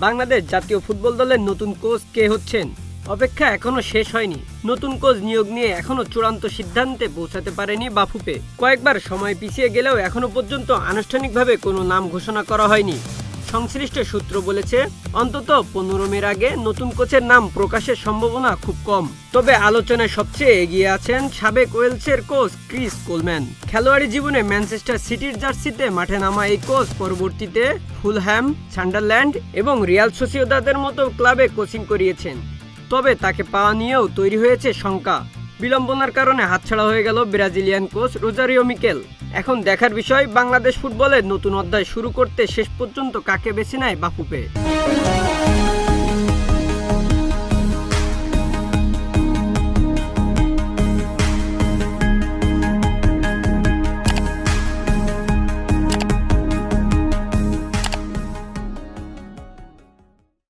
বাংলাদেশ জাতীয় ফুটবল দলের নতুন কোচ কে হচ্ছেন? অপেক্ষা এখনো শেষ হয়নি। নতুন কোচ নিয়োগ নিয়ে এখনো চূড়ান্ত সিদ্ধান্তে পৌঁছাতে পারেনি বাফুফে। কয়েকবার সময় পিছিয়ে গেলেও এখনো পর্যন্ত আনুষ্ঠানিকভাবে কোনো নাম ঘোষণা করা হয়নি। সংশ্লিষ্ট সূত্র বলেছে, অন্তত 15 মের আগে নতুন কোচের নাম প্রকাশের সম্ভাবনা খুব কম। তবে আলোচনায় সবচেয়ে এগিয়ে আছেন সাবেক ওয়েলসের কোচ ক্রিস কোলম্যান। খেলোয়াড়ি জীবনে ম্যানচেস্টার সিটির জার্সিতে মাঠে নামা এই কোচ পরবর্তীতে ফুলহ্যাম, সান্ডারল্যান্ড এবং রিয়াল সোসিয়েদাদের মতো ক্লাবে কোচিং করিয়েছেন। তবে তাকে পাওয়া নিয়েও তৈরি হয়েছে শঙ্কা। বিড়ম্বনার কারণে হাতছাড়া হয়ে গেল ব্রাজিলিয়ান কোচ রোজারিও মিকেল। এখন দেখার বিষয়, বাংলাদেশ ফুটবলের নতুন অধ্যায় শুরু করতে শেষ পর্যন্ত কাকে বেছে নেয় বাফুফে।